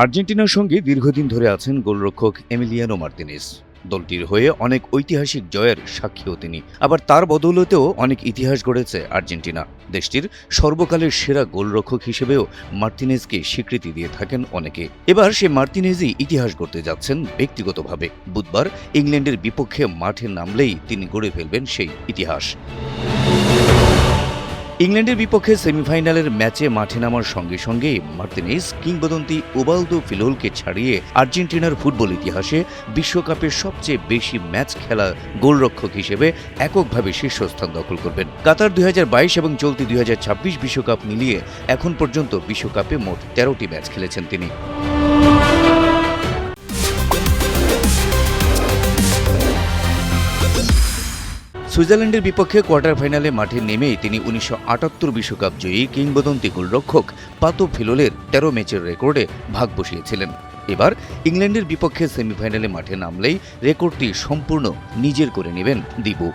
আর্জেন্টিনার সঙ্গে দীর্ঘদিন ধরে আছেন গোলরক্ষক এমিলিয়ানো মার্তিনেজ। দলটির হয়ে অনেক ঐতিহাসিক জয়ের সাক্ষীও তিনি। আবার তার বদৌলতেও অনেক ইতিহাস গড়েছে আর্জেন্টিনা। দেশটির সর্বকালের সেরা গোলরক্ষক হিসেবেও মার্তিনেজকে স্বীকৃতি দিয়ে থাকেন অনেকে। এবার সে মার্তিনেজই ইতিহাস গড়তে যাচ্ছেন ব্যক্তিগতভাবে। বুধবার ইংল্যান্ডের বিপক্ষে মাঠে নামলেই তিনি গড়ে ফেলবেন সেই ইতিহাস। ইংল্যান্ডের বিপক্ষে সেমিফাইনালের ম্যাচে মাঠে নামার সঙ্গে সঙ্গেই মার্তিনেজ কিংবদন্তি ওবালদো ফিলোলকে ছাড়িয়ে আর্জেন্টিনার ফুটবল ইতিহাসে বিশ্বকাপের সবচেয়ে বেশি ম্যাচ খেলা গোলরক্ষক হিসেবে এককভাবে শীর্ষস্থান দখল করবেন। কাতার 2022 এবং চলতি 2026 বিশ্বকাপ মিলিয়ে এখন পর্যন্ত বিশ্বকাপে মোট 13টি ম্যাচ খেলেছেন তিনি। সুইজারল্যান্ডের বিপক্ষে কোয়ার্টার ফাইনালে মাঠে নেমেই তিনি 1978 বিশ্বকাপ জয়ী কিংবদন্তি গোলরক্ষক পাতো ফিলোলের 13 ম্যাচের রেকর্ডে ভাগ বসিয়েছিলেন। এবার ইংল্যান্ডের বিপক্ষে সেমিফাইনালে মাঠে নামলেই রেকর্ডটি সম্পূর্ণ নিজের করে নেবেন দিবু।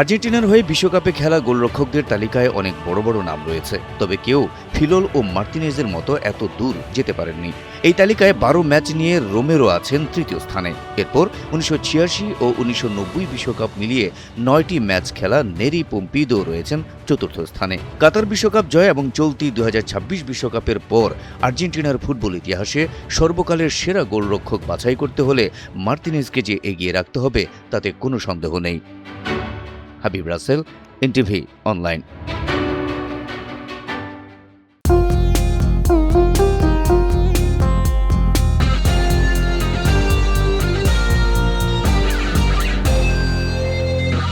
আর্জেন্টিনার হয়ে বিশ্বকাপে খেলা গোলরক্ষকদের তালিকায় অনেক বড় বড় নাম রয়েছে, তবে কেউ ফিলোল ও মার্তিনেজের মতো এত দূর যেতে পারেননি। এই তালিকায় 12 ম্যাচ নিয়ে রোমেরো আছেন তৃতীয় স্থানে। এরপর 1986 ও 1990 বিশ্বকাপ মিলিয়ে 9টি ম্যাচ খেলা নেরি পোম্পিদো রয়েছেন চতুর্থ স্থানে। কাতার বিশ্বকাপ জয় এবং চলতি 2026 বিশ্বকাপের পর আর্জেন্টিনার ফুটবল ইতিহাসে সর্বকালের সেরা গোলরক্ষক বাছাই করতে হলে মার্তিনেজকে যে এগিয়ে রাখতে হবে তাতে কোনো সন্দেহ নেই। Habib Rasel, NTV online.